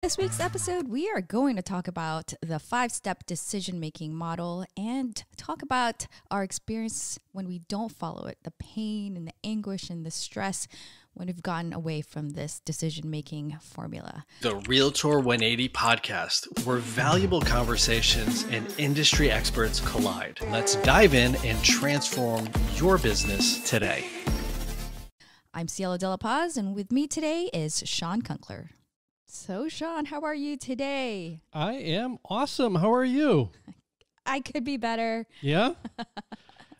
This week's episode, we are going to talk about the 5-step decision-making model and talk about our experience when we don't follow it, the pain and the anguish and the stress when we've gotten away from this decision-making formula. The Realtor 180 podcast, where valuable conversations and industry experts collide. Let's dive in and transform your business today. I'm Cielo D, and with me today is Shawn Kunkler. So, Shawn, how are you today? I am awesome. How are you? I could be better. Yeah?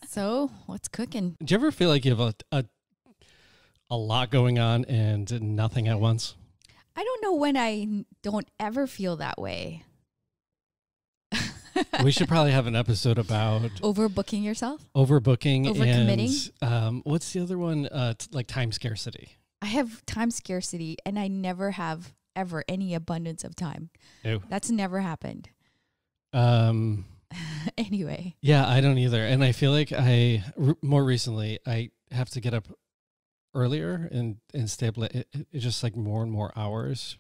So, what's cooking? Do you ever feel like you have a lot going on and nothing at once? I don't know when I don't ever feel that way. We should probably have an episode about Overbooking yourself? Overbooking. Overcommitting? And what's the other one? Like time scarcity. I have time scarcity, and I never have ever any abundance of time. Ew. That's never happened. Anyway. Yeah, I don't either. And I feel like more recently, I have to get up earlier and stay up late. It's just like more and more hours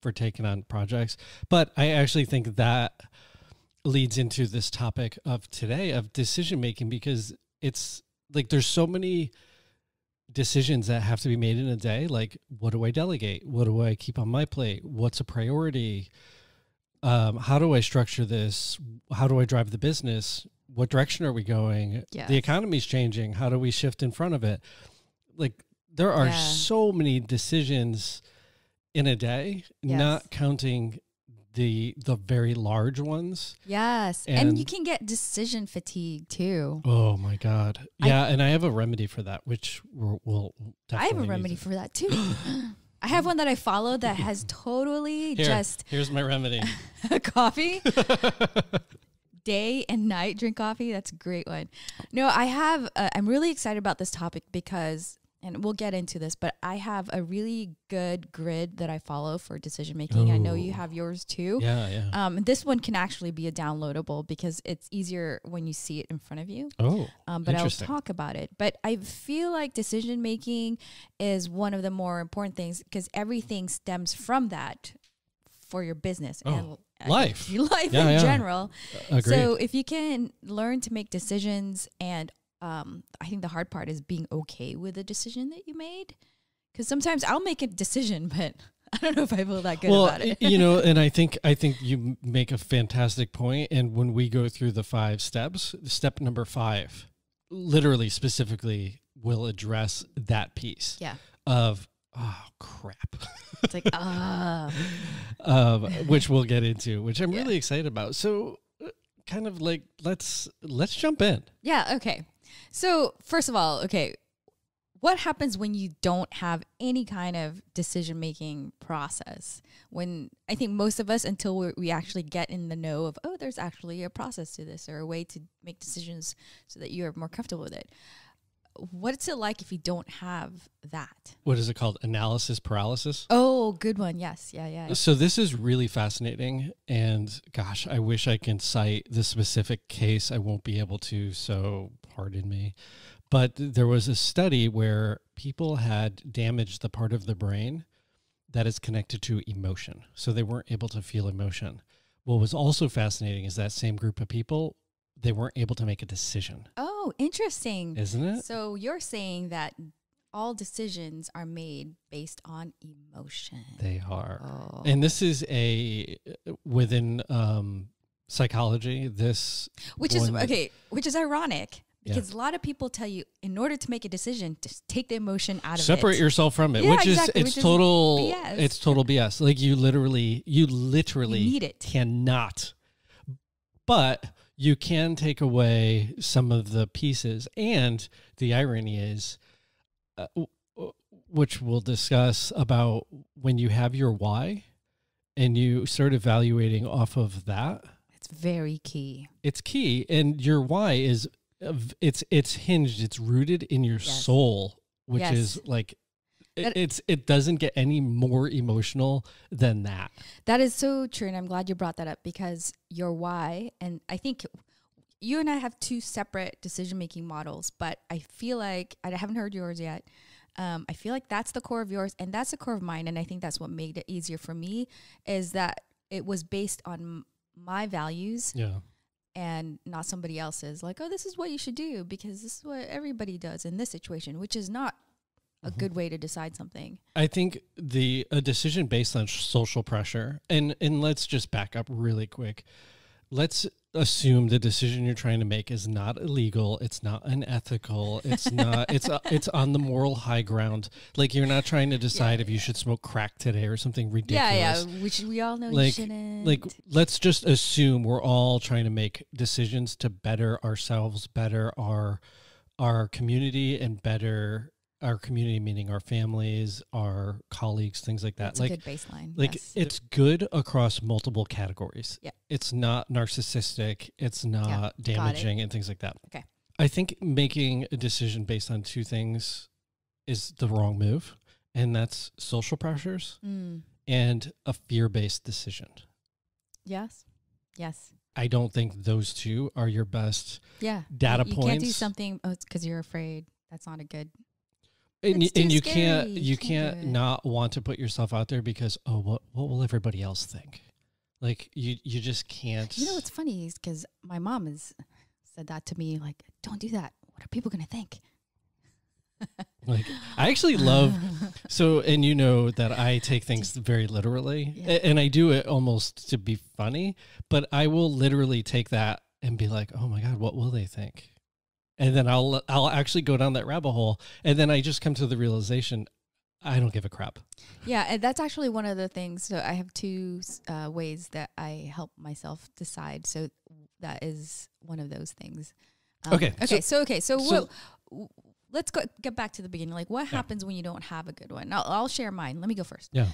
for taking on projects. But I actually think that leads into this topic of today of decision making, because it's like there's so many decisions that have to be made in a day. Like, what do I delegate? What do I keep on my plate? What's a priority? How do I structure this? How do I drive the business? What direction are we going? Yes. The economy's changing. How do we shift in front of it? Like, there are so many decisions in a day, not counting the very large ones. Yes. And you can get decision fatigue too. Oh my God. Yeah. And I have a remedy for that, which we'll definitely I have a remedy for that too. I have one that I follow that has totally here's my remedy. Coffee. Day and night drink coffee. That's a great one. No, I have, I'm really excited about this topic because, and we'll get into this, but I have a really good grid that I follow for decision making. I know you have yours too. Yeah. This one can actually be a downloadable because it's easier when you see it in front of you. But I'll talk about it. But I feel like decision making is one of the more important things because everything stems from that for your business and life in general. Agreed. So if you can learn to make decisions, and I think the hard part is being okay with the decision that you made, because sometimes I'll make a decision, but I don't know if I feel that good about it. And I think you make a fantastic point. And when we go through the 5 steps, step number 5, literally specifically will address that piece. Yeah. Of crap. It's like which we'll get into, which I'm really excited about. So kind of like let's jump in. Yeah, okay. So first of all, what happens when you don't have any kind of decision-making process? When I think most of us, until we actually get in the know of, there's actually a process to this or a way to make decisions so that you're more comfortable with it. What's it like if you don't have that? What is it called? Analysis paralysis? Oh, good one. Yes. Yeah. So this is really fascinating. And gosh, I wish I can cite the specific case. I won't be able to, so pardon me. But there was a study where people had damaged the part of the brain that is connected to emotion. So they weren't able to feel emotion. What was also fascinating is that same group of people, they weren't able to make a decision. Oh, interesting. Isn't it? So you're saying that all decisions are made based on emotion. They are. Oh. And this is within psychology, which is ironic because a lot of people tell you in order to make a decision, just take the emotion out of it. Separate yourself from it, it's total BS. It's total BS. Like you literally need it. Cannot. But you can take away some of the pieces. And the irony is, which we'll discuss about when you have your why and you start evaluating off of that. It's very key. It's key. And your why is, it's hinged, it's rooted in your soul, which is like, it doesn't get any more emotional than that. That is so true. And I'm glad you brought that up because your why, and I think you and I have 2 separate decision-making models, but I feel like, I haven't heard yours yet, I feel like that's the core of yours and that's the core of mine. And I think that's what made it easier for me, is that it was based on my values. Yeah. And not somebody else's, like, oh, this is what you should do because this is what everybody does in this situation, which is not a good way to decide something. I think a decision based on social pressure, and let's just back up really quick. Let's assume the decision you're trying to make is not illegal. It's not unethical. It's not, it's on the moral high ground. Like, you're not trying to decide if you should smoke crack today or something ridiculous. Yeah. Which we all know you shouldn't. Like, let's just assume we're all trying to make decisions to better ourselves, better our community, and better our community, meaning our families, our colleagues, things like that. That's like a good baseline. Like, yes. It's good across multiple categories. Yeah. It's not narcissistic. It's not damaging and things like that. Okay. I think making a decision based on two things is the wrong move. And that's social pressures and a fear-based decision. Yes. Yes. I don't think those two are your best data points. You can't do something it's because you're afraid. That's not a good. And you scary. can't not want to put yourself out there because, what will everybody else think? Like, you just can't. You know what's funny is because my mom has said that to me, like, don't do that. What are people going to think? Like, I actually love, and you know that I take things very literally, and I do it almost to be funny, but I will literally take that and be like, oh my God, what will they think? And then I'll actually go down that rabbit hole. And then I just come to the realization, I don't give a crap. Yeah. And that's actually one of the things. So I have two ways that I help myself decide. So that is one of those things. Okay. So let's get back to the beginning. Like, what happens when you don't have a good one? I'll share mine. Let me go first. Yeah.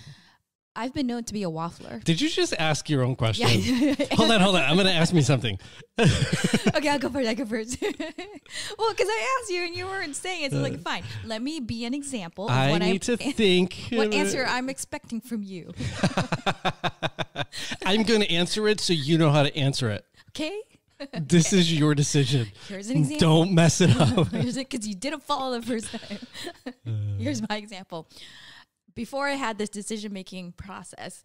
I've been known to be a waffler. Did you just ask your own question? Yeah. Hold on. I'm going to ask me something. Okay, I'll go first. Well, because I asked you and you weren't saying it. So like, fine. Let me be an example of I need to think. What answer I'm expecting from you. I'm going to answer it so you know how to answer it. Okay. This is your decision. Here's an example. Don't mess it up. Here's it because you didn't follow the first time. Here's my example. Before I had this decision-making process,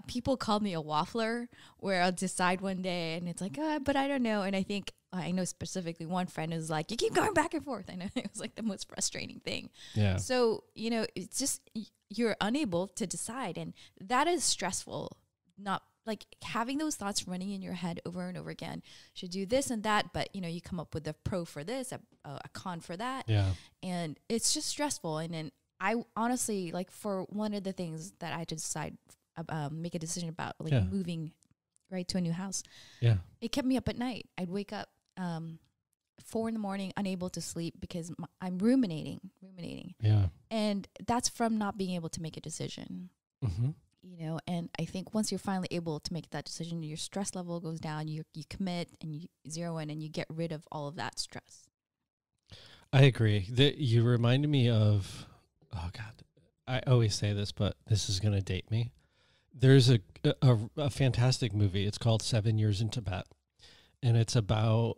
people called me a waffler, where I'll decide one day and it's like, but I don't know. And I think, I know specifically one friend is like, you keep going back and forth. I know it was like the most frustrating thing. Yeah. So, it's just, you're unable to decide. And that is stressful. Not like having those thoughts running in your head over and over again. Should do this and that, but you come up with a pro for this, a con for that. Yeah. And it's just stressful. And then I honestly, like, for one of the things that I had to decide, make a decision about, like moving right to a new house. Yeah. It kept me up at night. I'd wake up 4 a.m, unable to sleep because I'm ruminating. Yeah. And that's from not being able to make a decision. Mm-hmm. And I think once you're finally able to make that decision, your stress level goes down, you commit and you zero in and you get rid of all of that stress. I agree. You reminded me of, oh God, I always say this, but this is going to date me. There's a fantastic movie. It's called 7 Years in Tibet. And it's about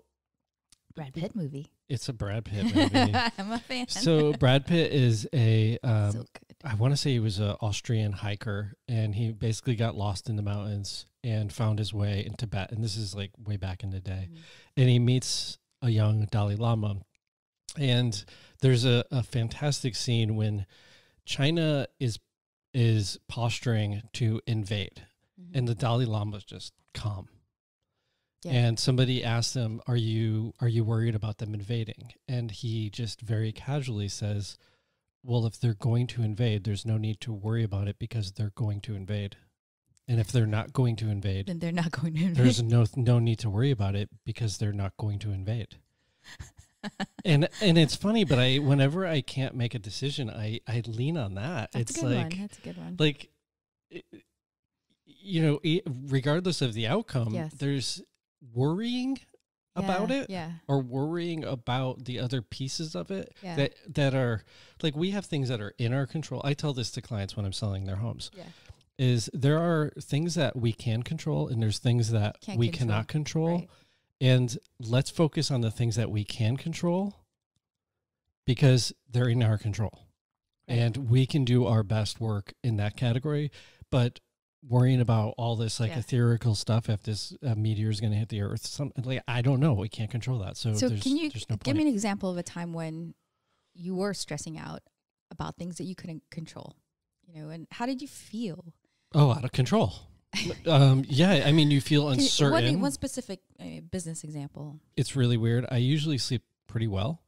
Brad Pitt movie. It's a Brad Pitt movie. I'm a fan. So Brad Pitt is so good. I want to say he was an Austrian hiker, and he basically got lost in the mountains and found his way in Tibet. And this is like way back in the day. Mm-hmm. And he meets a young Dalai Lama. And there's a fantastic scene when China is posturing to invade, mm-hmm. and the Dalai Lama is just calm. Yeah. And somebody asked him, are you worried about them invading? And he just very casually says, well, if they're going to invade, there's no need to worry about it because they're going to invade. And if they're not going to invade, then they're not going to invade. There's no need to worry about it because they're not going to invade. and it's funny, but whenever I can't make a decision, I lean on that. That's it's a good like, one. That's a good one. Like, regardless of the outcome, yes. there's worrying about it, yeah, or worrying about the other pieces of it, yeah. that are like, we have things that are in our control. I tell this to clients when I'm selling their homes. Yeah. Is there are things that we can control and there's things that we cannot control. Right. And let's focus on the things that we can control because they're in our control. Right. And we can do our best work in that category, but worrying about all this like ethereal stuff, if this meteor is going to hit the earth, something like, I don't know. We can't control that. So can you there's no give me an example of a time when you were stressing out about things that you couldn't control, you know, and how did you feel? Oh, out of control. Yeah. I mean, you feel uncertain. One specific business example. It's really weird. I usually sleep pretty well.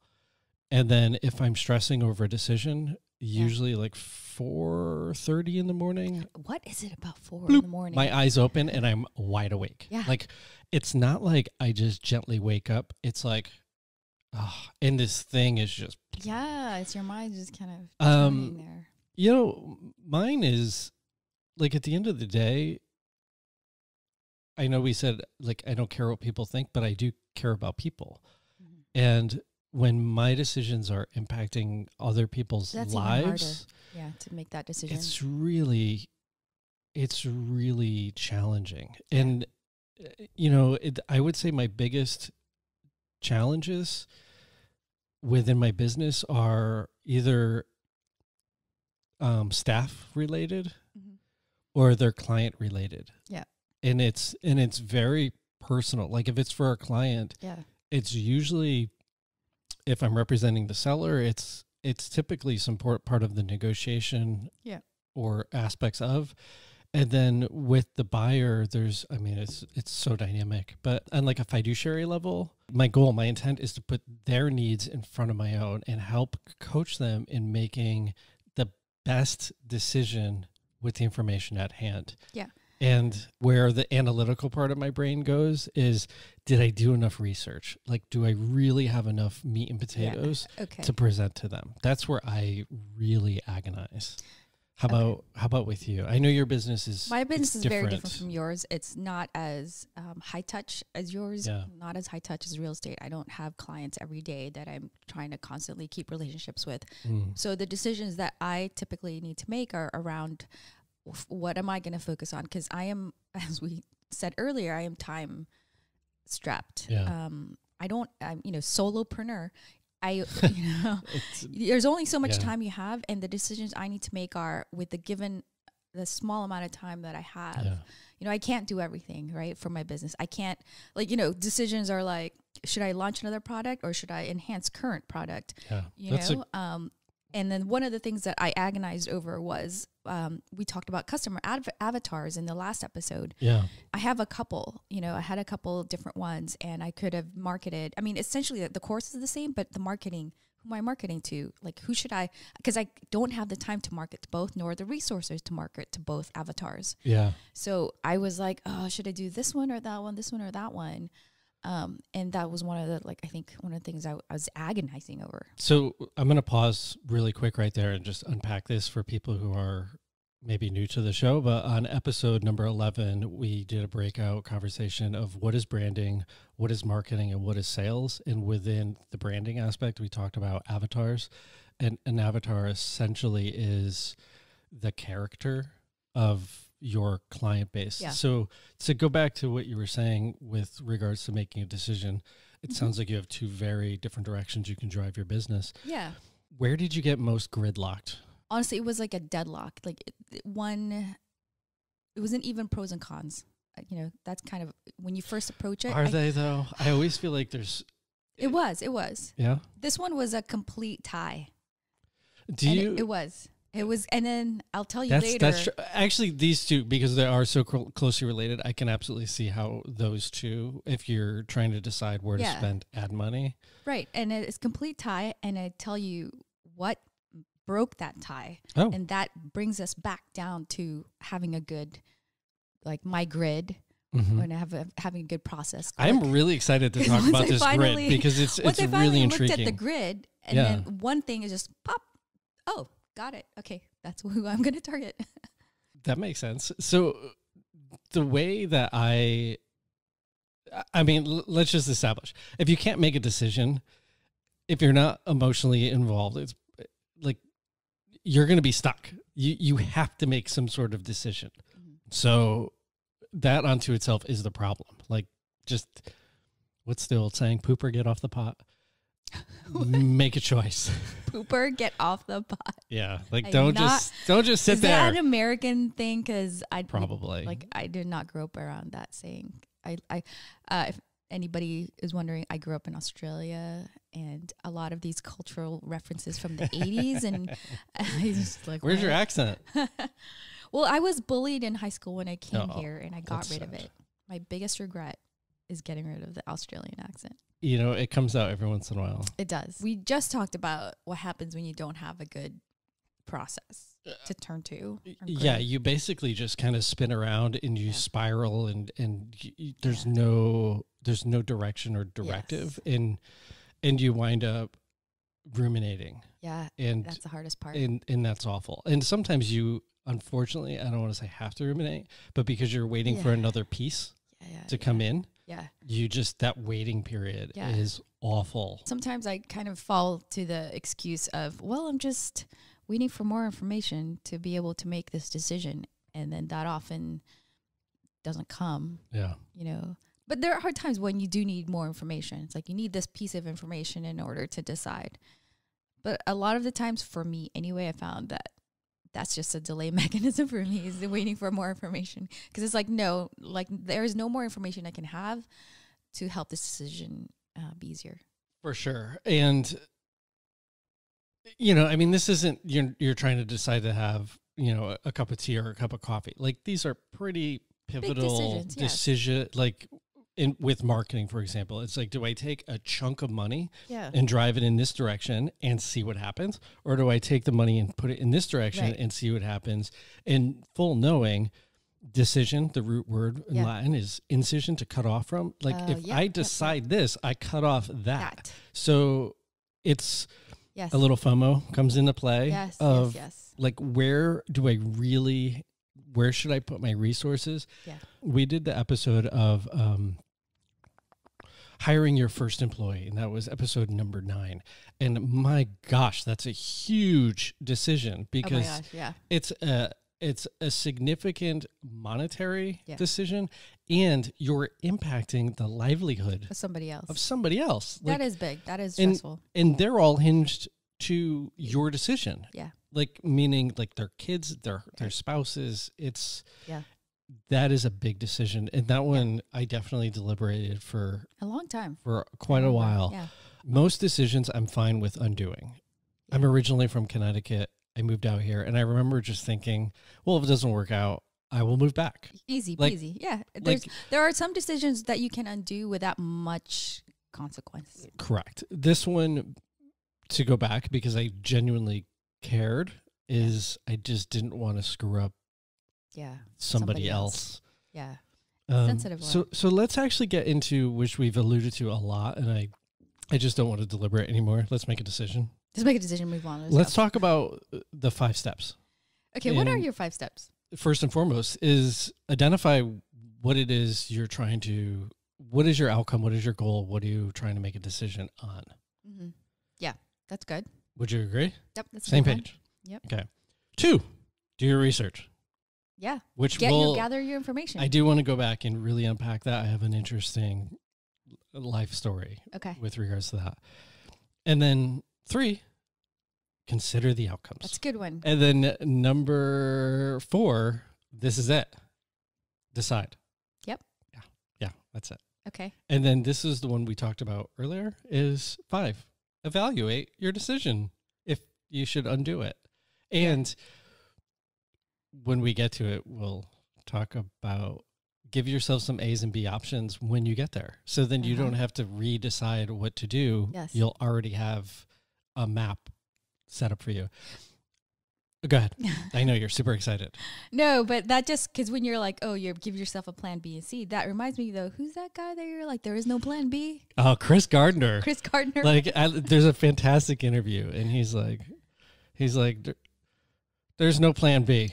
And then if I'm stressing over a decision, usually like 4:30 in the morning. What is it about 4 bloop, in the morning? My eyes open and I'm wide awake. Yeah. Like, it's not like I just gently wake up. It's like, and this thing is just. Yeah, it's your mind just kind of turning there. You know, mine is like, at the end of the day, I know we said like, I don't care what people think, but I do care about people. Mm-hmm. And when my decisions are impacting other people's lives, to make that decision, it's really challenging. Yeah. And, you know, I would say my biggest challenges within my business are either staff related or they're client related. Yeah. And it's very personal. Like if it's for a client, it's usually, if I'm representing the seller, it's typically some part of the negotiation or aspects of. And then with the buyer, it's so dynamic. But on like a fiduciary level, my intent is to put their needs in front of my own and help coach them in making the best decision with the information at hand. Yeah. And where the analytical part of my brain goes is, did I do enough research? Like, do I really have enough meat and potatoes to present to them? That's where I really agonize. How about with you? I know your business is my business is very different from yours. It's not as high touch as yours. Yeah. Not as high touch as real estate. I don't have clients every day that I'm trying to constantly keep relationships with. So the decisions that I typically need to make are around what am I going to focus on? Because I am, as we said earlier, I am time strapped. Yeah. I'm solopreneur. There's only so much time you have, and the decisions I need to make are with the small amount of time that I have. Yeah. You know, I can't do everything, right, for my business. I can't, decisions are like, should I launch another product or should I enhance current product? Yeah. And then one of the things that I agonized over was we talked about customer avatars in the last episode. Yeah. I have a couple, I had a couple of different ones, and I could have marketed. I mean, essentially the course is the same, but the marketing, who am I marketing to? Like, who should I, because I don't have the time to market to both, nor the resources to market to both avatars. Yeah. So I was like, oh, should I do this one or that one, this one or that one? And that was one of the things I was agonizing over. So I'm going to pause really quick right there and just unpack this for people who are maybe new to the show. But on episode number 11, we did a breakout conversation of what is branding, what is marketing, and what is sales. And within the branding aspect, we talked about avatars. And an avatar essentially is the character of your client base. Yeah. So to go back to what you were saying with regards to making a decision, it sounds like you have two very different directions you can drive your business. Yeah. Where did you get most gridlocked? Honestly, it was like a deadlock. Like it wasn't even pros and cons. That's kind of when you first approach it. Are they though? I always feel like there's. It was. Yeah. This one was a complete tie. It was. It was, and then I'll tell you later. That's actually, these two, because they are so closely related, I can absolutely see how those two, if you're trying to decide where to spend ad money. Right, and it's complete tie, and I tell you what broke that tie. Oh. And that brings us back down to having a good, like my grid, and having a good process. I'm really excited to talk about this grid because it's really intriguing. Once I finally looked at the grid, and then one thing is just pop, oh, got it. Okay, that's who I'm going to target. That makes sense. So the way that I mean, let's just establish, if you can't make a decision, if you're not emotionally involved, it's like you're going to be stuck. You have to make some sort of decision. So that unto itself is the problem. Like, just what's the old saying? Poop or get off the pot. make a choice. Pooper, get off the pot. Yeah, like don't just sit there. Is that an American thing? Because I did not grow up around that saying. If anybody is wondering, I grew up in Australia, and a lot of these cultural references from the 80s, and I just like, where's your accent? Well, I was bullied in high school when I came here, and I got rid of it. My biggest regret is getting rid of the Australian accent. You know, it comes out every once in a while. It does. We just talked about what happens when you don't have a good process to turn to. Yeah, you basically just kind of spin around and you spiral, and there's no direction or directive, and you wind up ruminating. Yeah, and that's the hardest part. And that's awful. And sometimes you, unfortunately, I don't want to say have to ruminate, but because you're waiting for another piece to come in. Yeah. You just, that waiting period is awful. Sometimes I kind of fall to the excuse of, well, I'm just waiting for more information to be able to make this decision. And then that often doesn't come. Yeah. You know, but there are times when you do need more information. It's like you need this piece of information in order to decide. But a lot of the times, for me anyway, I found that that's just a delay mechanism for me, is waiting for more information. Because it's like, no, like there is no more information I can have to help this decision be easier. For sure. And, you know, I mean, this isn't, you're trying to decide to have, you know, a cup of tea or a cup of coffee. Like these are pretty pivotal decision, like with marketing, for example. It's like, do I take a chunk of money and drive it in this direction and see what happens? Or do I take the money and put it in this direction and see what happens? And full knowing, decision, the root word in Latin is incision, to cut off from. Like if I decide this, I cut off that. So it's a little FOMO comes into play of like, where should I put my resources? Yeah. We did the episode of hiring your first employee, and that was episode number 9. And my gosh, that's a huge decision, because it's a significant monetary decision, and you're impacting the livelihood of somebody else. That is big. That is stressful. And they're all hinged to your decision. Yeah. Like, meaning like their kids, their spouses. That is a big decision. And that one I definitely deliberated for a long time, for quite a while. Yeah. Most decisions I'm fine with undoing. Yeah. I'm originally from Connecticut. I moved out here, and I remember just thinking, well, if it doesn't work out, I will move back. Easy peasy. Yeah. There are some decisions that you can undo without much consequence. Correct. This one, to go back because I genuinely cared, is I just didn't want to screw up somebody else. Yeah. Sensitive one. So let's actually get into, which we've alluded to a lot, and I just don't want to deliberate anymore. Let's make a decision. Just make a decision, move on. Let's talk about the 5 steps. Okay, what are your 5 steps? First and foremost is identify what it is you're trying to, what is your outcome, what is your goal, what are you trying to make a decision on? Mm-hmm. Yeah, that's good. Would you agree? Yep. That's same page. Yep. Okay. 2, do your research. Yeah. Gather your information. I do want to go back and really unpack that. I have an interesting life story with regards to that. And then 3, consider the outcomes. That's a good one. And then number 4, this is it. Decide. Yep. Yeah, that's it. Okay. And then this is the one we talked about earlier, is 5, evaluate your decision if you should undo it. And when we get to it, we'll talk about, give yourself some A's and B options when you get there. So then you don't have to redecide what to do. Yes. You'll already have a map set up for you. Go ahead. I know you're super excited. No, but that just, because when you're like, oh, you give yourself a plan B and C, that reminds me though, who's that guy that you're like, there is no plan B? Oh, Chris Gardner. Chris Gardner. Like, there's a fantastic interview, and he's like, there's no plan B.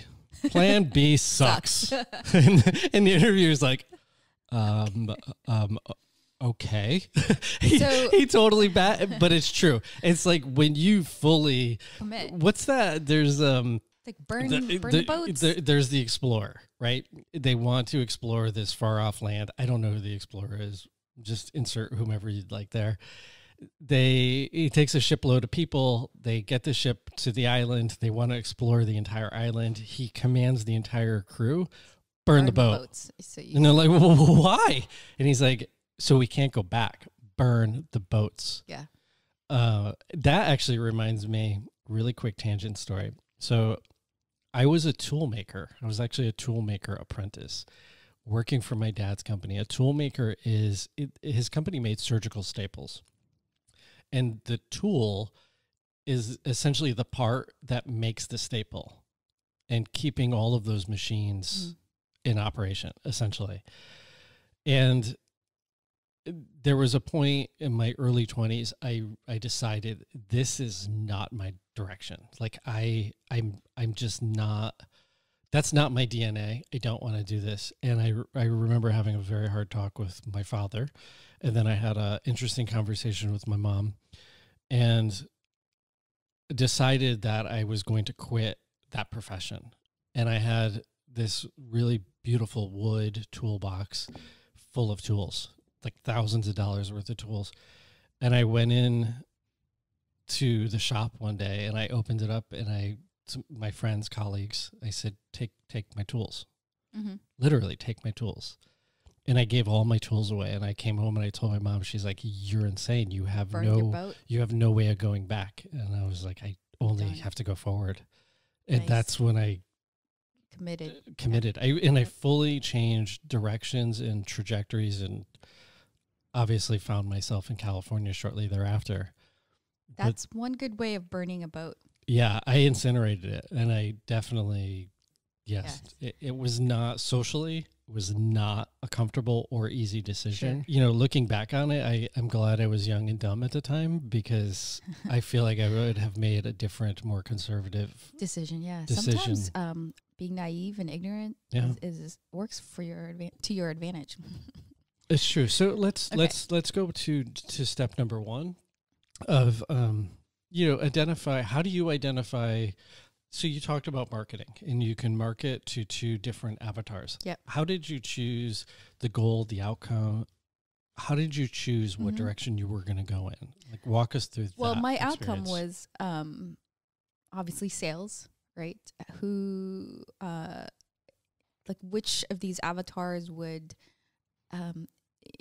Plan B sucks. and the interviewer is like, okay. he totally but it's true. It's like when you fully commit. What's that? There's like burn the boats. There's the explorer, right? They want to explore this far off land. I don't know who the explorer is. Just insert whomever you'd like there. he takes a shipload of people. They get the ship to the island. They want to explore the entire island. He commands the entire crew, burn the boat. Boats. So and they're like, well, why? And he's like, so we can't go back. Burn the boats. Yeah. That actually reminds me, really quick tangent story. So I was a tool maker. I was actually a tool maker apprentice working for my dad's company. A tool maker his company made surgical staples. And the tool is essentially the part that makes the staple and keeping all of those machines in operation, essentially. And there was a point in my early 20s, I decided this is not my direction. Like I'm just not, that's not my DNA. I don't want to do this. And I remember having a very hard talk with my father. And then I had an interesting conversation with my mom and decided that I was going to quit that profession. And I had this really beautiful wood toolbox full of tools, like thousands of dollars worth of tools. And I went in to the shop one day and I opened it up and to my friends, colleagues, I said, take my tools, literally take my tools. And I gave all my tools away and I came home and I told my mom, she's like, you're insane. You have no way of going back. And I was like, I only have to go forward. And that's when I committed. Yeah. I fully changed directions and trajectories and obviously found myself in California shortly thereafter. That's one good way of burning a boat. Yeah, I incinerated it. And I definitely, yes. It was not socially, it was not a comfortable or easy decision. Sure. You know, looking back on it, I'm glad I was young and dumb at the time because I feel like I would have made a different, more conservative decision. Yeah. Sometimes being naive and ignorant is works for to your advantage. It's true. So let's go to step number one of identify. How do you identify? So you talked about marketing, and you can market to two different avatars. Yep. How did you choose the goal, the outcome? How did you choose what direction you were going to go in? Like, walk us through. Well, my experience. outcome was obviously sales, right? Who, like, which of these avatars would,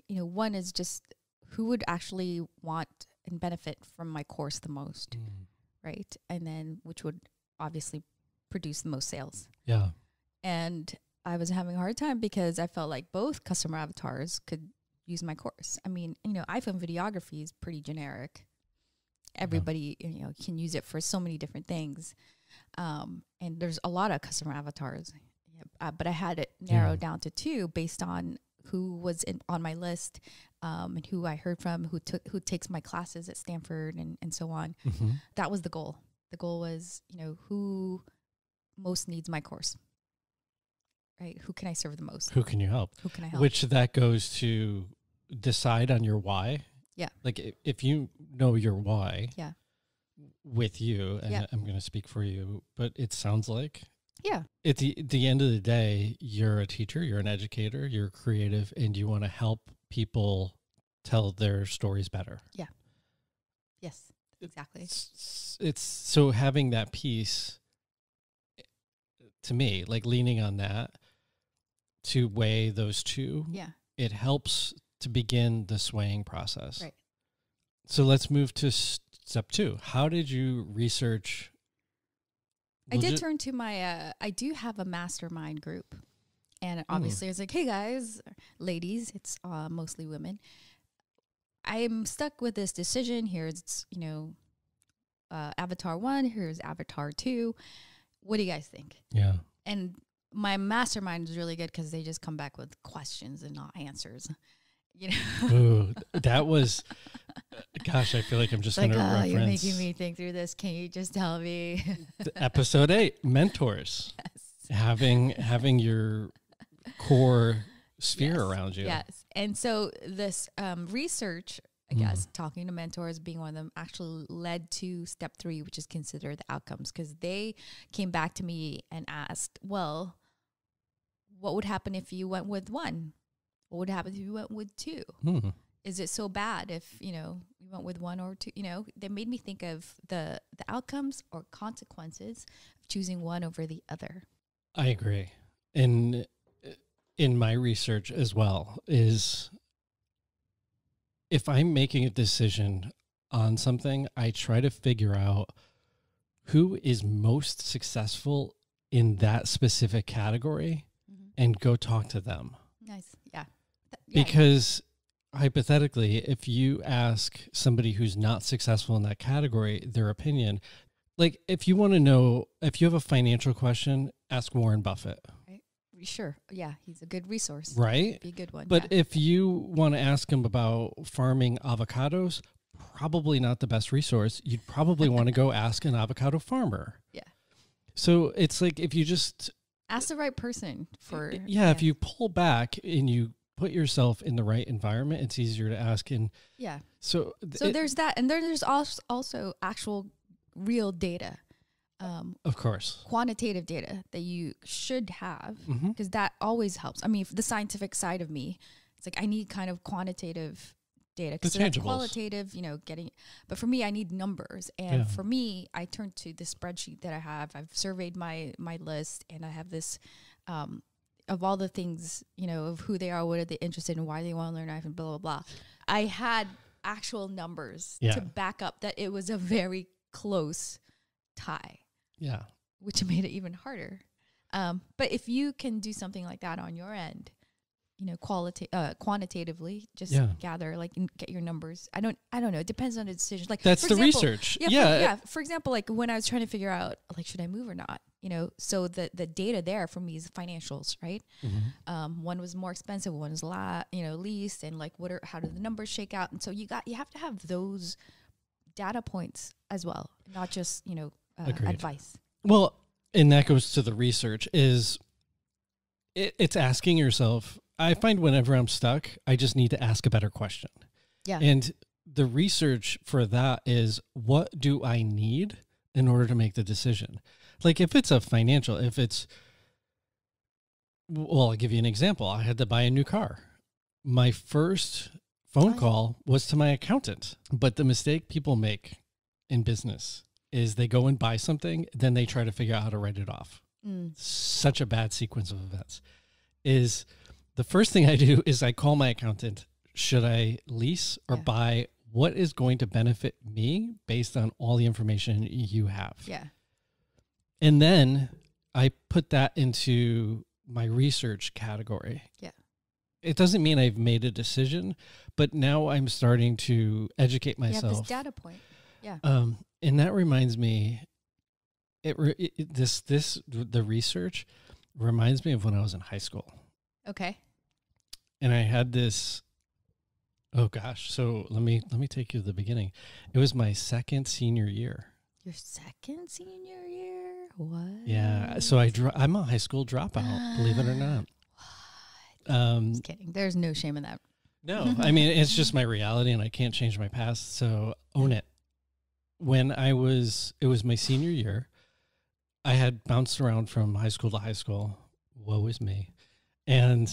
one is just who would actually want and benefit from my course the most, right? And then which would obviously produce the most sales. Yeah. And I was having a hard time because I felt like both customer avatars could use my course. I mean, iPhone videography is pretty generic. Everybody, can use it for so many different things. And there's a lot of customer avatars, but I had it narrowed down to two based on who was on my list, and who I heard from, who takes my classes at Stanford and so on. Mm-hmm. That was the goal. The goal was, who most needs my course, right? Who can I serve the most? Who can you help? Who can I help? Which that goes to decide on your why. Yeah. Like if you know your why. Yeah. With you, and I'm going to speak for you, but it sounds like. Yeah. At the end of the day, you're a teacher, you're an educator, you're creative, and you want to help people tell their stories better. Yeah. Yes. Exactly. It's so having that piece, to me, like leaning on that to weigh those two, it helps to begin the swaying process. Right. So let's move to step two. How did you research? I did turn to my, I do have a mastermind group. And obviously I was like, hey guys, ladies, it's mostly women. I'm stuck with this decision. Here's, avatar 1. Here's avatar 2. What do you guys think? Yeah. And my mastermind is really good because they just come back with questions and not answers. Ooh, that was, gosh, I feel like I'm just going to reference. You're making me think through this. Can you just tell me? Episode 8, mentors. Yes. Having your core sphere around you. Yes. And so this research, I guess, talking to mentors being one of them, actually led to step 3, which is consider the outcomes, because they came back to me and asked, well, what would happen if you went with 1? What would happen if you went with 2? Is it so bad if, you You went with one or two, they made me think of the outcomes or consequences of choosing one over the other. I agree. In my research as well, is if I'm making a decision on something, I try to figure out who is most successful in that specific category and go talk to them. Nice. Yeah. Because hypothetically, if you ask somebody who's not successful in that category their opinion, like if you want to know, if you have a financial question, ask Warren Buffett. Right. Sure. Yeah. He's a good resource. Right. Be a good one. But if you want to ask him about farming avocados, probably not the best resource. You'd probably want to go ask an avocado farmer. Yeah. So it's like, if you just ask the right person for, if you pull back and you put yourself in the right environment, it's easier to ask. And so there's that. And then there's also actual real data. Of course. Quantitative data that you should have, because that always helps. I mean, the scientific side of me, it's like I need kind of quantitative data, because that's qualitative, but for me, I need numbers. And for me, I turn to the spreadsheet that I have. I've surveyed my list, and I have this, of all the things, of who they are, what are they interested in, why they want to learn, and blah, blah, blah. I had actual numbers to back up that it was a very close tie. Yeah. Which made it even harder. But if you can do something like that on your end, quantitatively, just gather, like, and get your numbers. I don't know. It depends on the decision. Like, that's the research. For example, like when I was trying to figure out, like, should I move or not? So the data there for me is financials, right? One was more expensive, one was least, and like how do the numbers shake out? And so you have to have those data points as well, not just advice. Well, and that goes to the research. It's asking yourself. I find whenever I'm stuck, I just need to ask a better question. Yeah. And the research for that is, what do I need in order to make the decision? Like if it's I'll give you an example. I had to buy a new car. My first phone call was to my accountant. But the mistake people make in business is they go and buy something, then they try to figure out how to write it off. Such a bad sequence of events. Is the first thing I do is I call my accountant. Should I lease or buy? What is going to benefit me based on all the information you have? Yeah. And then I put that into my research category. Yeah. It doesn't mean I've made a decision, but now I'm starting to educate myself. You have this data point. Yeah. And that reminds me, the research reminds me of when I was in high school. Okay. And I had this, oh gosh. So let me take you to the beginning. It was my second senior year. Your second senior year? What? Yeah. So I'm a high school dropout, believe it or not. What? Just kidding. There's no shame in that. No, I mean, it's just my reality and I can't change my past. So own it. It was my senior year. I had bounced around from high school to high school. Woe is me. And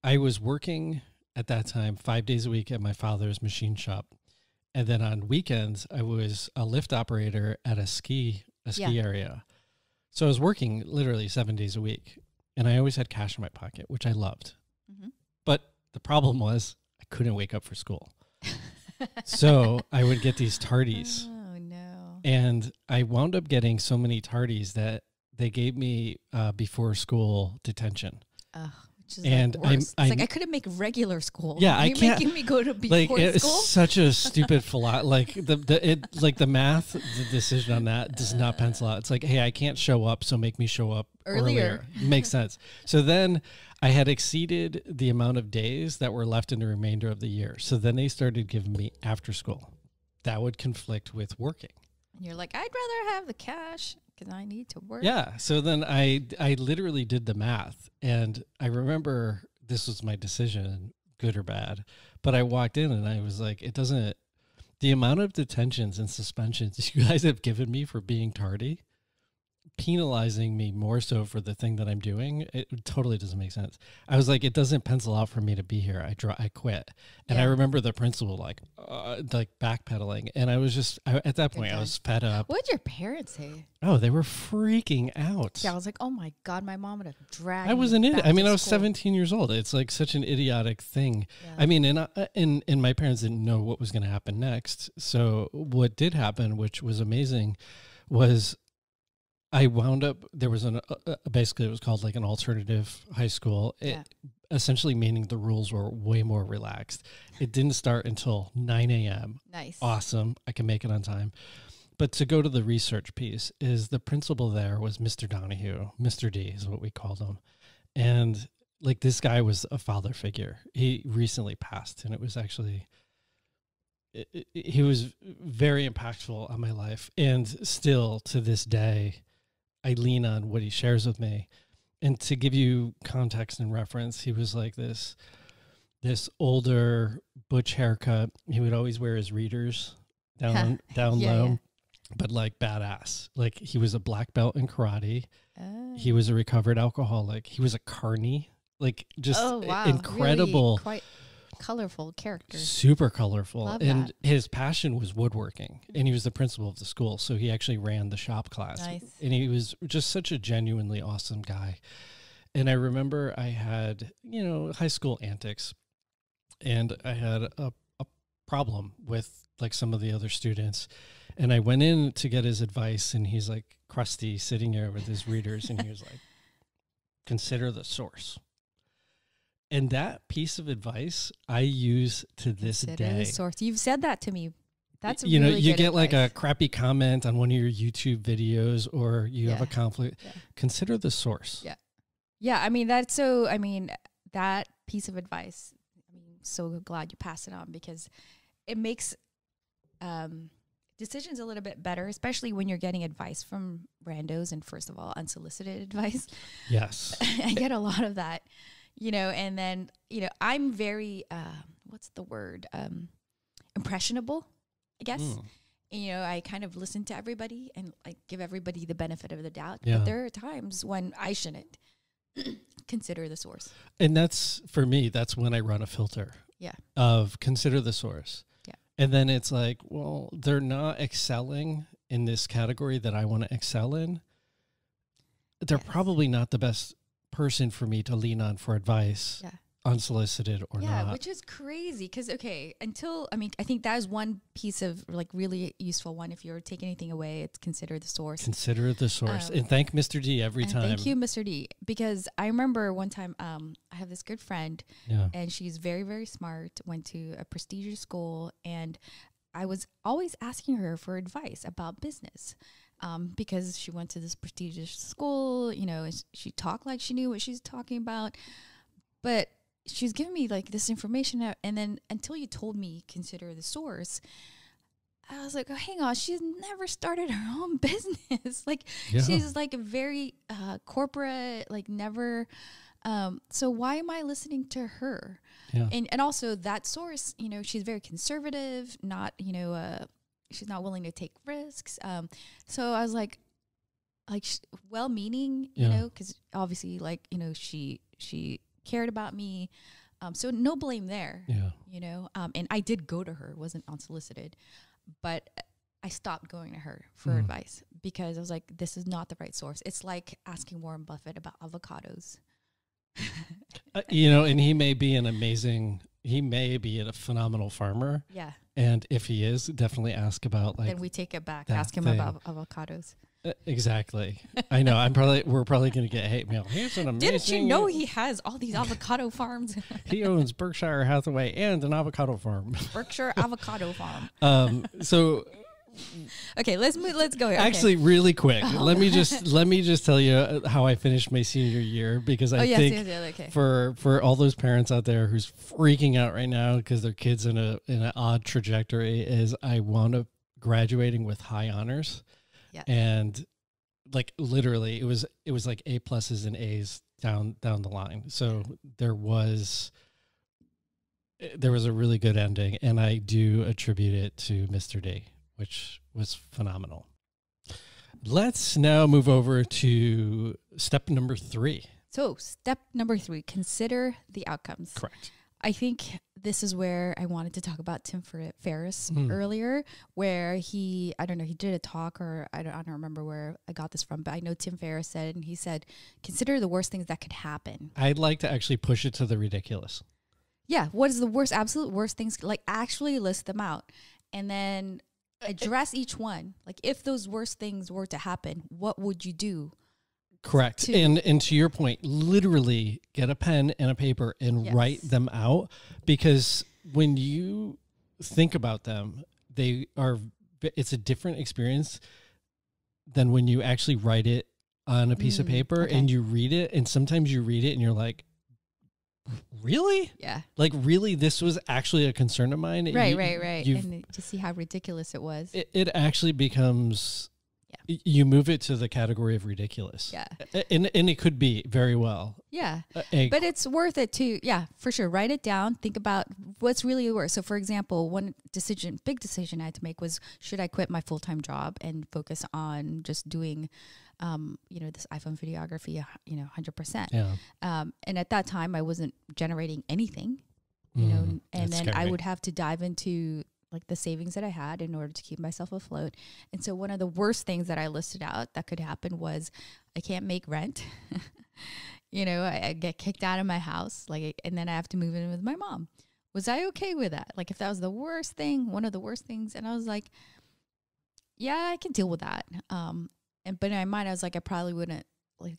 I was working at that time 5 days a week at my father's machine shop. And then on weekends, I was a lift operator at a ski area. So I was working literally 7 days a week. And I always had cash in my pocket, which I loved. But the problem was I couldn't wake up for school. So I would get these tardies. Oh, no. And I wound up getting so many tardies that they gave me before school detention. Which is and it's like I couldn't make regular school. Yeah, I can't. Making me go to before school. It's such a stupid philosophy. Like the math, the decision on that does not pencil out. It's like, hey, I can't show up, so make me show up earlier. Makes sense. So then I had exceeded the amount of days that were left in the remainder of the year. So then they started giving me after school. That would conflict with working. And you're like, I'd rather have the cash because I need to work. Yeah. So then I literally did the math. And I remember this was my decision, good or bad. But I walked in and I was like, the amount of detentions and suspensions you guys have given me for being tardy penalizing me more so for the thing that I'm doing. It totally doesn't make sense. I was like, it doesn't pencil out for me to be here. I quit. And I remember the principal like backpedaling. And I was just, at that point, I was fed up. What did your parents say? Oh, they were freaking out. Yeah, I was like, oh my God, my mom would have dragged me. I was an idiot. I mean, I was school. 17 years old. It's like such an idiotic thing. Yeah. I mean, and my parents didn't know what was going to happen next. So what did happen, which was amazing, was I wound up, there was basically it was called like an alternative high school. Essentially meaning the rules were way more relaxed. It didn't start until 9 a.m. Nice. Awesome. I can make it on time. But to go to the research piece, is the principal there was Mr. Donahue. Mr. D is what we called him. And like this guy was a father figure. He recently passed, and it was actually, he was very impactful on my life. And still to this day, I lean on what he shares with me. And to give you context and reference, he was like this older butch haircut. He would always wear his readers down low. Yeah. But like badass. Like he was a black belt in karate. Oh. He was a recovered alcoholic. He was a carny. Like just incredible. Really quite colorful character. Super colorful. Love and that. His passion was woodworking. And he was the principal of the school. So he actually ran the shop class. Nice. And he was just such a genuinely awesome guy. And I remember I had, high school antics. And I had a problem with like some of the other students. And I went in to get his advice, and he's like crusty sitting there with his readers. And he was like, consider the source. And that piece of advice I use to this day. The source. You've said that to me. That's you really get advice. Like a crappy comment on one of your YouTube videos, or you have a conflict. Yeah. Consider the source. Yeah. Yeah. I mean, that piece of advice, so glad you passed it on, because it makes decisions a little bit better, especially when you're getting advice from randos and, first of all, unsolicited advice. Yes. I get a lot of that, and then, I'm very, what's the word? Impressionable, I guess. And, I kind of listen to everybody and like give everybody the benefit of the doubt. Yeah. But there are times when I shouldn't consider the source. And that's, for me, that's when I run a filter. Yeah. Of consider the source. Yeah. And then it's like, well, they're not excelling in this category that I want to excel in. They're probably not the best person for me to lean on for advice, unsolicited or not. Yeah, which is crazy because, I think that is one piece of like really useful one. If you're taking anything away, it's consider the source. Consider the source. And thank Mr. D every time. Thank you, Mr. D. Because I remember one time I have this good friend and she's very, very smart, went to a prestigious school, and I was always asking her for advice about business. Because she went to this prestigious school, she talked like she knew what she's talking about, but she's giving me like this information, and then until you told me consider the source, I was like, oh, hang on, she's never started her own business. Like she's like a very corporate, like never. So why am I listening to her? Yeah. And also that source, she's very conservative, not, she's not willing to take risks. So I was like well-meaning, because obviously, she cared about me. So no blame there, and I did go to her. It wasn't unsolicited, but I stopped going to her for advice because I was like, this is not the right source. It's like asking Warren Buffett about avocados. And he may be a phenomenal farmer. Yeah. And if he is, definitely ask about like. Then we take it back. Ask him about avocados. Exactly. I know. We're probably going to get hate mail. Here's an amazing. Didn't you know he has all these avocado farms? He owns Berkshire Hathaway and an avocado farm. Berkshire Avocado Farm. So. Okay, let's go here. Actually, really quick, let me just tell you how I finished my senior year, because I think okay. for all those parents out there who's freaking out right now because their kids in an odd trajectory, is I wound up graduating with high honors, and like literally it was like A+ and A's down the line. So there was a really good ending, and I do attribute it to Mr. D, which was phenomenal. Let's now move over to step number 3. So step number 3, consider the outcomes. Correct. I think this is where I wanted to talk about Tim Ferriss earlier, where he did a talk, or I don't remember where I got this from, but I know Tim Ferriss said, and he said, consider the worst things that could happen. I'd like to actually push it to the ridiculous. Yeah. What is the absolute worst things? Like, actually list them out and then address each one. Like, if those worst things were to happen, what would you do? Correct. And to your point, literally get a pen and a paper and write them out, because when you think about them, it's a different experience than when you actually write it on a piece of paper and you read it. And sometimes you read it and you're like, really? Yeah. Like, really, this was actually a concern of mine. Right. And to see how ridiculous it was. It actually becomes... You move it to the category of ridiculous. Yeah. And it could be very well. Yeah. But it's worth it to, for sure. Write it down. Think about what's really worse. So, for example, one big decision I had to make was, should I quit my full-time job and focus on just doing, this iPhone videography, 100%. Yeah. And at that time, I wasn't generating anything, and then scary. I would have to dive into like the savings that I had in order to keep myself afloat. And so one of the worst things that I listed out that could happen was I can't make rent. I get kicked out of my house, and then I have to move in with my mom. Was I okay with that? Like, if that was the worst thing, one of the worst things. And I was like, yeah, I can deal with that. But in my mind, I was like, I probably wouldn't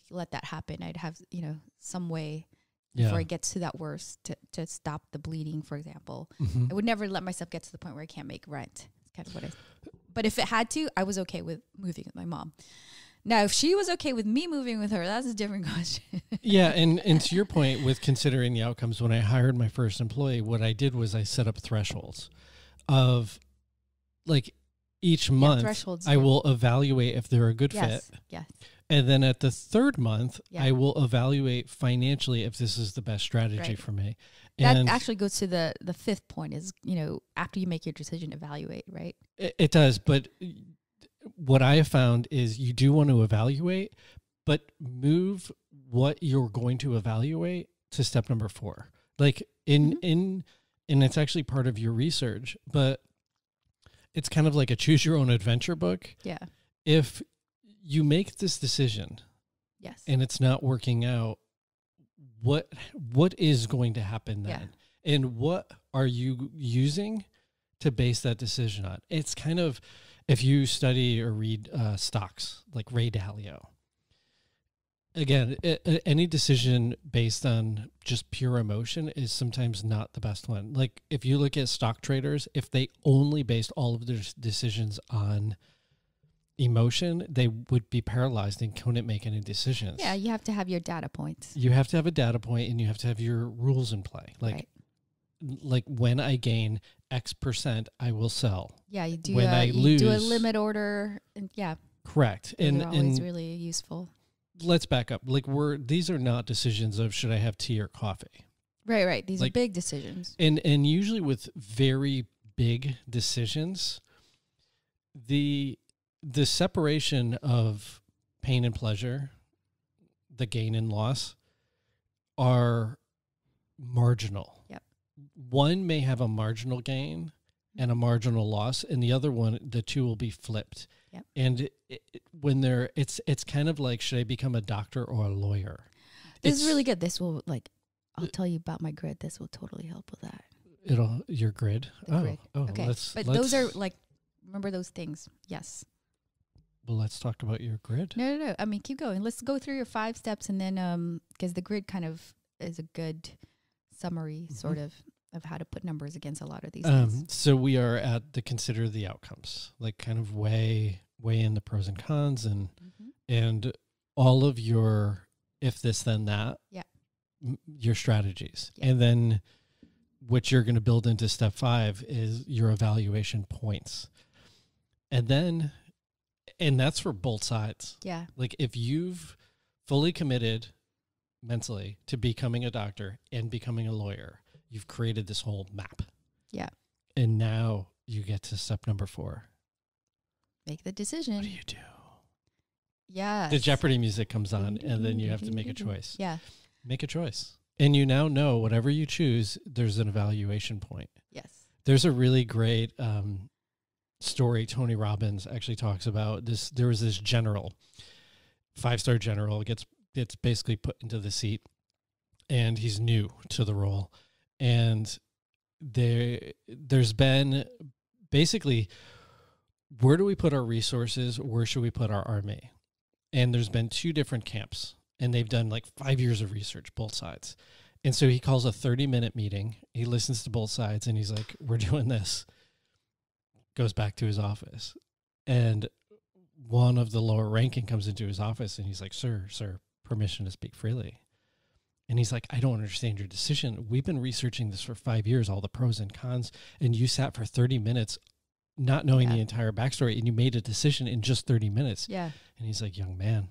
let that happen. I'd have, some way before it gets to that worst to stop the bleeding, for example. I would never let myself get to the point where I can't make rent. It's kind of what but if it had to, I was okay with moving with my mom. Now, if she was okay with me moving with her, that's a different question. Yeah. And to your point with considering the outcomes, when I hired my first employee, what I did was I set up thresholds of like each month I will evaluate if they're a good fit. Yes. And then at the 3rd month, I will evaluate financially if this is the best strategy for me. And that actually goes to the 5th point is, after you make your decision, evaluate, right? It does. But what I have found is you do want to evaluate, but move what you're going to evaluate to step number 4. Like and it's actually part of your research, but it's kind of like a choose your own adventure book. Yeah. If you make this decision, and it's not working out, what is going to happen then? And what are you using to base that decision on? It's kind of, if you study or read stocks, like Ray Dalio, again, any decision based on just pure emotion is sometimes not the best one. Like, if you look at stock traders, if they only based all of their decisions on emotion, they would be paralyzed and couldn't make any decisions. Yeah, you have to have your data points. You have to have a data point, and you have to have your rules in play. Like when I gain X percent, I will sell. Yeah, you do. When I lose, do a limit order. And correct. And always really useful. Let's back up. Like, these are not decisions of should I have tea or coffee. Right. These are big decisions. And usually with very big decisions, the separation of pain and pleasure, the gain and loss, are marginal. Yep. One may have a marginal gain and a marginal loss, and the other one, the two will be flipped. Yep. And it's kind of like, should I become a doctor or a lawyer? This is really good. This will, I'll tell you about my grid. This will totally help with that. Your grid? Grid. Okay. Those are remember those things. Yes. Well, let's talk about your grid. No. I mean, keep going. Let's go through your 5 steps, and then because the grid kind of is a good summary, sort of how to put numbers against a lot of these things. So we are at the consider the outcomes, like kind of weigh in the pros and cons, and all of your if this then that. Yeah. Your strategies, and then what you're going to build into step 5 is your evaluation points, and that's for both sides. Yeah. Like, if you've fully committed mentally to becoming a doctor and becoming a lawyer, you've created this whole map. Yeah. And now you get to step number 4. Make the decision. What do you do? Yeah. The Jeopardy music comes on, and then you have to make a choice. Yeah. Make a choice. And you now know whatever you choose, there's an evaluation point. Yes. There's a really great story Tony Robbins actually talks about. There was this general, 5-star general, gets basically put into the seat, and he's new to the role. And there's been basically, where do we put our resources? Where should we put our army? And there's been 2 different camps, and they've done like 5 years of research, both sides. And so he calls a 30-minute meeting. He listens to both sides, and he's like, we're doing this. Goes back to his office. And one of the lower ranking comes into his office, and he's like, sir, permission to speak freely. And he's like, I don't understand your decision. We've been researching this for 5 years, all the pros and cons, and you sat for 30 minutes not knowing the entire backstory, and you made a decision in just 30 minutes. Yeah. And he's like, young man,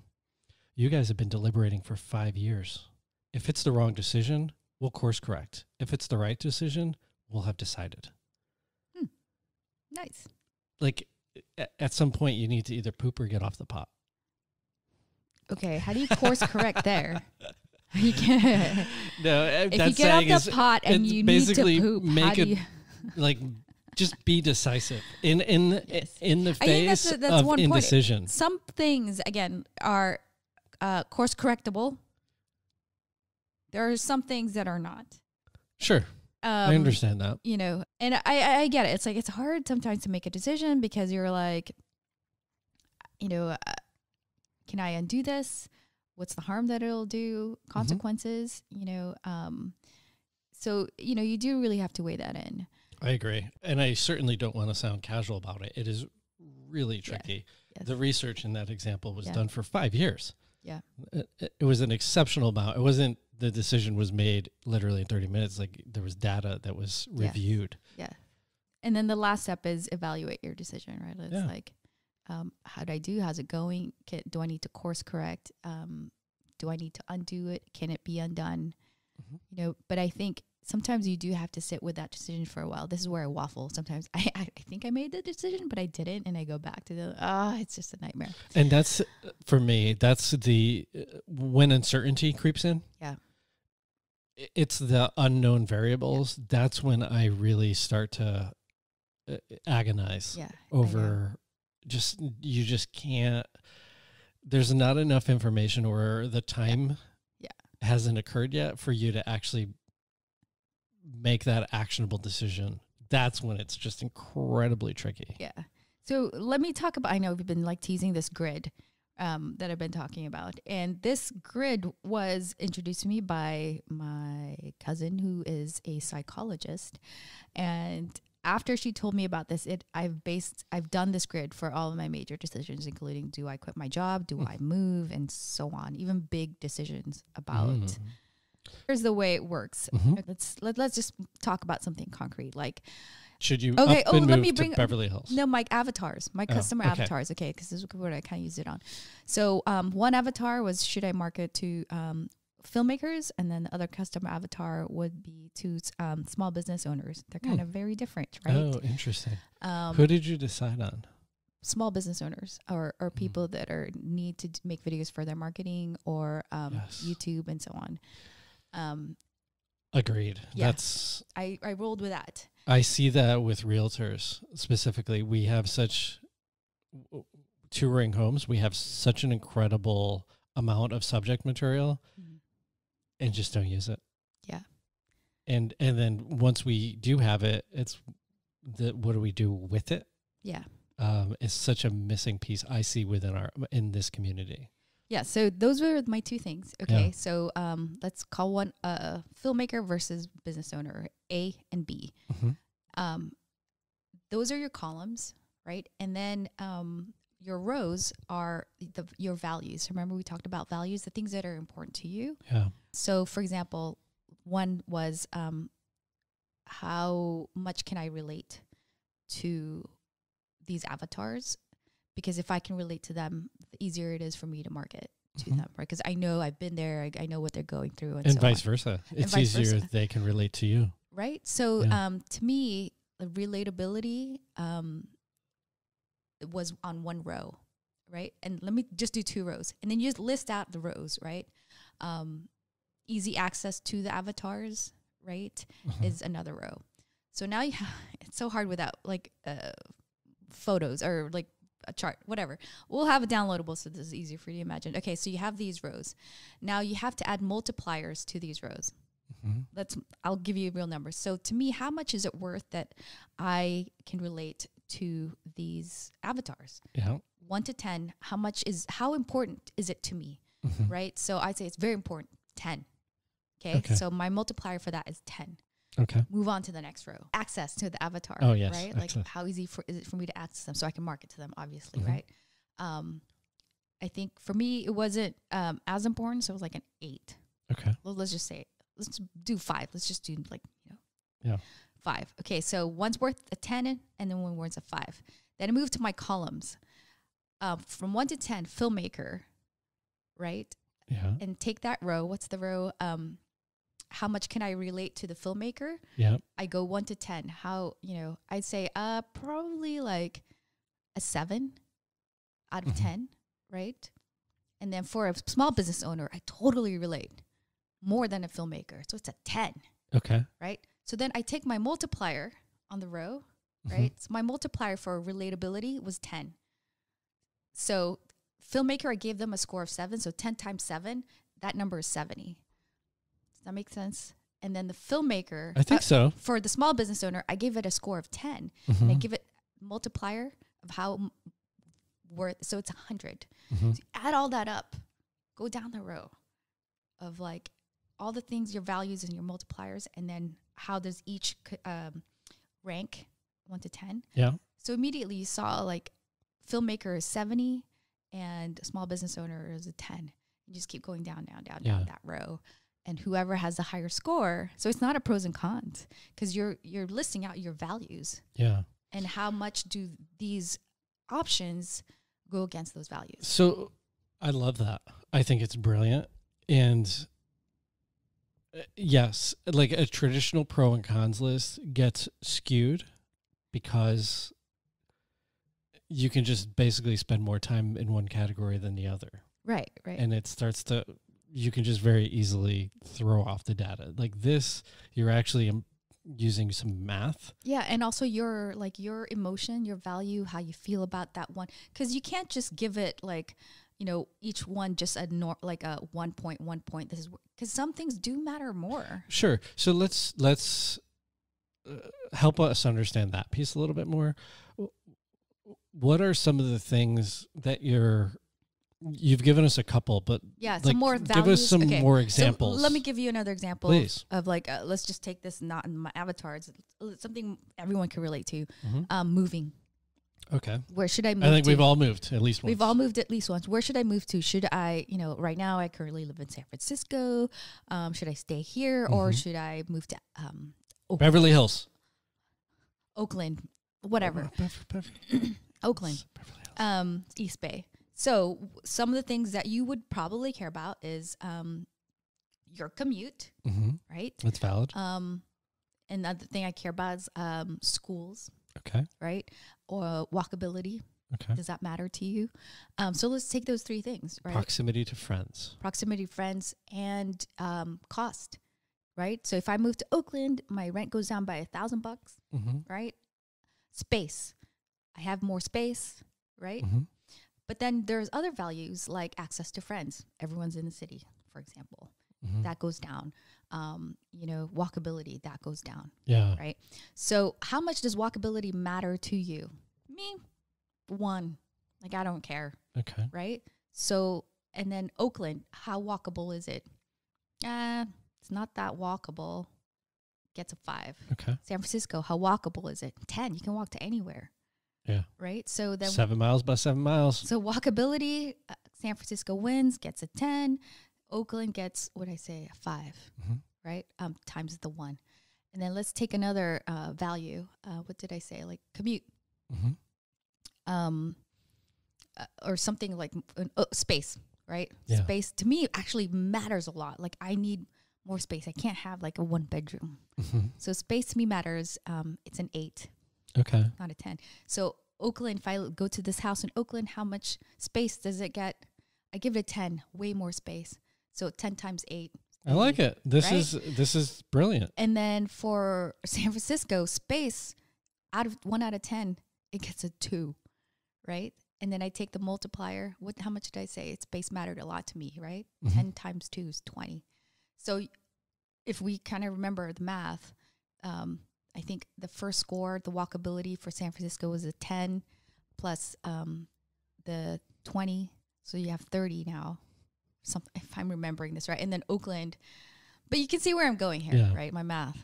you guys have been deliberating for 5 years. If it's the wrong decision, we'll course correct. If it's the right decision, we'll have decided. Nice. Like, at some point, you need to either poop or get off the pot. Okay, how do you course correct there? You can't. No, if you get off the pot and you need to poop, make it like just be decisive in the face of indecision. Point. Some things again are course correctable. There are some things that are not. Sure. I understand that. You know, and I get it. It's like, it's hard sometimes to make a decision because you're like, you know, can I undo this? What's the harm that it'll do? Consequences, you know. So, you know, you do really have to weigh that in. I agree. And I certainly don't want to sound casual about it. It is really tricky. Yeah. Yes. The research in that example was done for 5 years. Yeah. It was an exceptional amount. It wasn't the decision was made literally in 30 minutes. Like, there was data that was reviewed. Yeah. And then the last step is evaluate your decision, right? It's like, how did I do? How's it going? Do I need to course correct? Do I need to undo it? Can it be undone? You know, but I think sometimes you do have to sit with that decision for a while. This is where I waffle. Sometimes I think I made the decision, but I didn't. And I go back to it's just a nightmare. And that's, for me, that's when uncertainty creeps in. Yeah. It's the unknown variables. Yeah. That's when I really start to agonize over you just can't, there's not enough information, or the time hasn't occurred yet for you to actually make that actionable decision. That's when it's just incredibly tricky. Yeah. So let me talk about, I know we've been like teasing this grid that I've been talking about. And this grid was introduced to me by my cousin, who is a psychologist. And after she told me about this, I've done this grid for all of my major decisions, including, do I quit my job? Do I move? And so on, even big decisions about. Here's the way it works. Let's just talk about something concrete. Like, should you up and move to Beverly Hills? No, my avatars, my customer avatars. Okay, because this is what I kind of use it on. So one avatar was, should I market to filmmakers? And then the other customer avatar would be to small business owners. They're kind of very different, right? Oh, interesting. Who did you decide on? Small business owners or people that need to make videos for their marketing or YouTube and so on. Agreed. Yeah. I rolled with that. I see that with realtors specifically. We have touring homes. We have such an incredible amount of subject material and just don't use it. Yeah. And then once we do have it, it's what do we do with it? Yeah. It's such a missing piece I see in this community. Yeah, so those were my 2 things. Okay, so let's call one filmmaker versus business owner, A and B. Those are your columns, right? And then your rows are your values. Remember we talked about values, the things that are important to you. Yeah. So, for example, one was how much can I relate to these avatars? Because if I can relate to them, the easier it is for me to market to them, right? Because I know I've been there, I know what they're going through, and so vice versa. It's easier if they can relate to you, right? So, to me, the relatability was on one row. right? And let me just do 2 rows. And then you just list out the rows, right? Easy access to the avatars, right, is another row. So now it's so hard without like photos or like a chart, whatever. We'll have it downloadable so this is easier for you to imagine. Okay, so you have these rows. Now you have to add multipliers to these rows. I'll give you real numbers. So to me, how much is it worth that I can relate to these avatars? 1 to 10, how important is it to me? Right? So I'd say it's very important. 10. Okay. So my multiplier for that is 10. Okay. Move on to the next row. Access to the avatar. Oh, yes. Right? Access. Like how easy is it for me to access them so I can market to them, obviously, right? I think for me, it wasn't as important. So it was like an 8. Okay. Well, let's just say, let's do 5. Let's just do like, 5. Okay. So one's worth a 10 and then one worth a 5. Then I moved to my columns. From 1 to 10, filmmaker, right? Yeah. And take that row. What's the row? How much can I relate to the filmmaker? Yeah. I go 1 to 10. How, I'd say probably like a 7 out of 10, right? And then for a small business owner, I totally relate more than a filmmaker. So it's a 10. Okay. Right? So then I take my multiplier on the row, right? So my multiplier for relatability was 10. So filmmaker, I gave them a score of 7. So 10 times 7, that number is 70. Does that make sense? And then the filmmaker, I think so. For the small business owner, I gave it a score of 10. And I give it multiplier of how worth. So it's 100. So you add all that up, go down the row of like all the things, your values and your multipliers, and then how does each rank 1 to 10. Yeah. So immediately you saw like filmmaker is 70 and small business owner is a 10. You just keep going down that row. And whoever has the higher score, so it's not a pros and cons because you're listing out your values. Yeah. And how much do these options go against those values? So I love that. I think it's brilliant. And yes, like a traditional pro and cons list gets skewed because you can just basically spend more time in one category than the other. Right. And it starts to, you can just very easily throw off the data. Like this, you're actually using some math. Yeah, and also your emotion, your value, how you feel about that one. Because you can't just give it like, each one just a 1 point. This is because some things do matter more. Sure. So let's help us understand that piece a little bit more. What are some of the things that you've given us a couple, but some more values. Give us some more examples. So let me give you another example. Please. Of like, let's just take this not in my avatars, something everyone can relate to. Moving. Okay. Where should I move I think to? we've all moved at least once. We've all moved at least once. Where should I move to? Should I, right now I currently live in San Francisco. Should I stay here or should I move to Beverly Hills? Oakland, whatever. Oakland. Beverly Hills. East Bay. So some of the things that you would probably care about is your commute, right? That's valid. Another thing I care about is schools. Okay. Right? Or walkability. Okay. Does that matter to you? So let's take those 3 things, right? Proximity to friends. Proximity to friends and cost, right? So if I move to Oakland, my rent goes down by $1,000, right? Space. I have more space, right? But then there's other values like access to friends. Everyone's in the city, for example. That goes down. Walkability, that goes down. Yeah. Right? So how much does walkability matter to you? Me, 1. Like, I don't care. Okay. Right? So, and then Oakland, how walkable is it? It's not that walkable. Gets a 5. Okay. San Francisco, how walkable is it? 10. You can walk to anywhere. Yeah. Right? So then 7 miles by 7 miles. So walkability, San Francisco wins, gets a 10. Oakland gets, a 5, right? Times the 1. And then let's take another value. What did I say? Like commute. Or something like space, right? Yeah. Space to me actually matters a lot. Like I need more space. I can't have like a 1 bedroom. So space to me matters. It's an 8. Okay. Not a 10. So Oakland, if I go to this house in Oakland, how much space does it get? I give it a 10, way more space. So 10 times 8. I like it. This is brilliant. And then for San Francisco, space, 1 out of 10, it gets a 2, right? And then I take the multiplier. How much did I say? Space mattered a lot to me, right? 10 times 2 is 20. So if we kind of remember the math, I think the first score, the walkability for San Francisco was a 10 plus the 20. So you have 30 now, if I'm remembering this right. And then Oakland. But you can see where I'm going here, right? My math.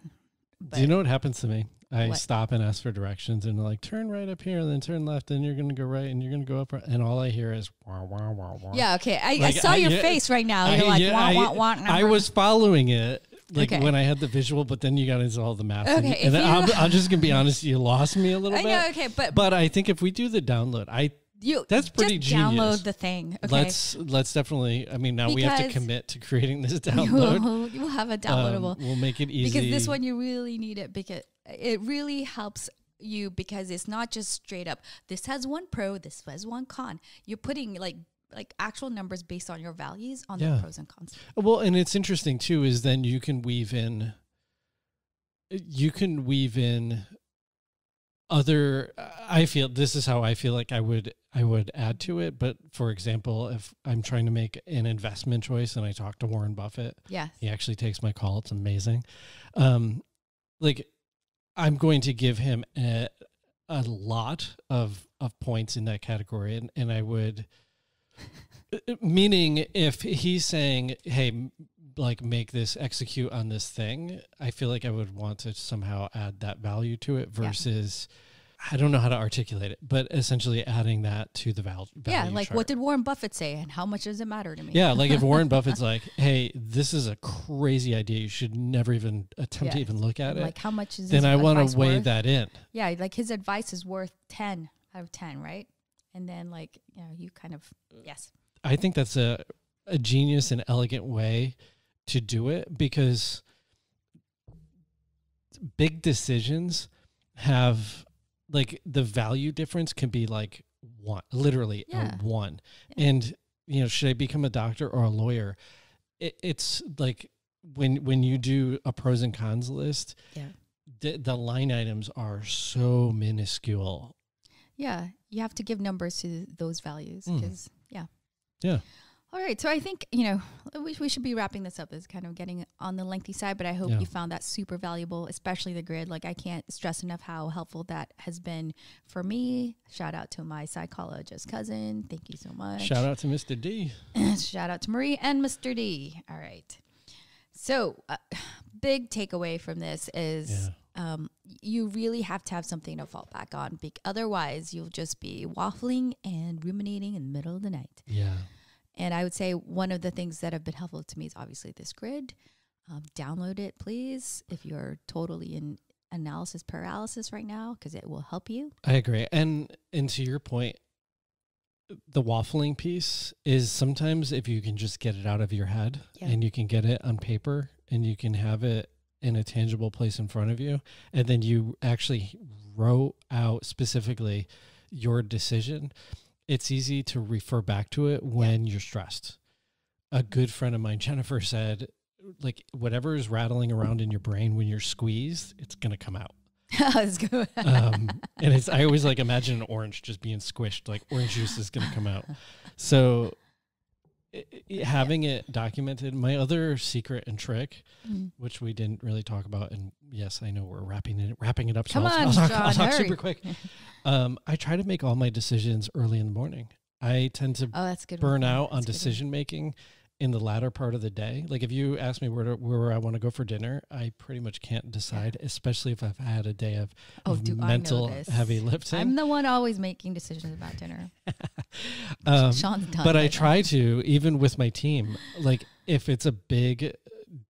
But do you know what happens to me? I stop and ask for directions and like, turn right up here and then turn left and you're going to go right and you're going to go up. And all I hear is, wah, wah, wah, wah. Yeah, okay. I saw your face right now. You're like, wah, wah, wah. I was following it. When I had the visual, but then you got into all the math. Okay, and I'm just going to be honest, you lost me a little bit. I know, okay. But I think if we do the download, that's pretty just genius. Download the thing. Okay. Let's definitely. I mean, now we have to commit to creating this download. You will have a downloadable. We'll make it easy because this one you really need it because it really helps you because it's not just straight up. This has one pro. This has one con. You're putting like actual numbers based on your values on the pros and cons. Well, and it's interesting too is then you can weave in other, I feel this is how I feel like I would add to it. But for example, if I'm trying to make an investment choice and I talk to Warren Buffett, he actually takes my call. It's amazing. Like I'm going to give him a lot of points in that category. And I would, meaning if he's saying, hey, like make this, execute on this thing, I feel like I would want to somehow add that value to it versus, I don't know how to articulate it, but essentially adding that to the value. Yeah, like chart. What did Warren Buffett say and how much does it matter to me? Yeah, like if Warren Buffett's like, hey, this is a crazy idea, you should never even attempt to even look at it. Like how much is then I want to weigh that in. Yeah, like his advice is worth 10 out of 10, right? And then like, you know, you kind of, I think that's a genius and elegant way to do it because big decisions have like the value difference can be like one, literally one. Yeah. And, you know, should I become a doctor or a lawyer? It's like when you do a pros and cons list, the line items are so minuscule. Yeah. You have to give numbers to those values because, Yeah. All right. So I think, you know, we should be wrapping this up. It's kind of getting on the lengthy side, but I hope you found that super valuable, especially the grid. Like I can't stress enough how helpful that has been for me. Shout out to my psychologist cousin. Thank you so much. Shout out to Mr. D. Shout out to Marie and Mr. D. All right. So big takeaway from this is you really have to have something to fall back on. Otherwise, you'll just be waffling and ruminating in the middle of the night. Yeah. And I would say one of the things that have been helpful to me is obviously this grid. Download it, please, if you're totally in analysis paralysis right now, because it will help you. I agree. And to your point, the waffling piece is sometimes if you can just get it out of your head and you can get it on paper and you can have it in a tangible place in front of you, and then you actually wrote out specifically your decision, it's easy to refer back to it when you're stressed. A good friend of mine, Jennifer, said, like, whatever is rattling around in your brain when you're squeezed, it's going to come out. That's good. And I always like imagine an orange just being squished, like orange juice is going to come out. So having it documented, my other secret and trick, which we didn't really talk about, and yes, I know we're wrapping it up. So I'll talk super quick. I try to make all my decisions early in the morning. I tend to burn out on decision making in the latter part of the day. Like if you ask me where I want to go for dinner, I pretty much can't decide, especially if I've had a day of mental heavy lifting. I'm the one always making decisions about dinner. Shawn's done. But I try to, even with my team, like if it's a big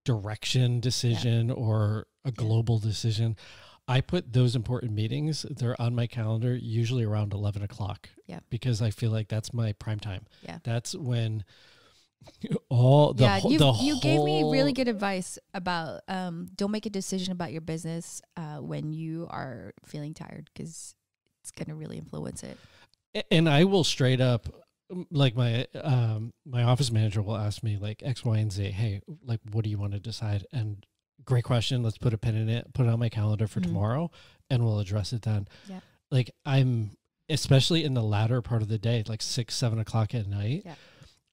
direction decision or a global decision, I put those important meetings, they're on my calendar, usually around 11 o'clock. Yeah. Because I feel like that's my prime time. Yeah. That's when you gave me really good advice about don't make a decision about your business when you are feeling tired, because it's going to really influence it. And I will straight up, like my office manager will ask me like X, Y, and Z. Hey, like, what do you want to decide? And great question. Let's put a pin in it. Put it on my calendar for tomorrow, and we'll address it then. Yeah. Like I'm, especially in the latter part of the day, like 6, 7 o'clock at night. Yeah.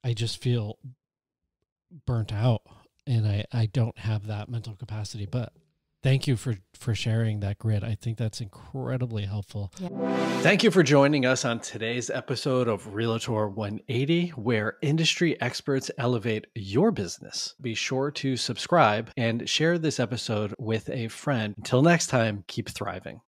I just feel burnt out, and I don't have that mental capacity. But thank you for sharing that grid. I think that's incredibly helpful. Yeah. Thank you for joining us on today's episode of Realtor 180, where industry experts elevate your business. Be sure to subscribe and share this episode with a friend. Until next time, keep thriving.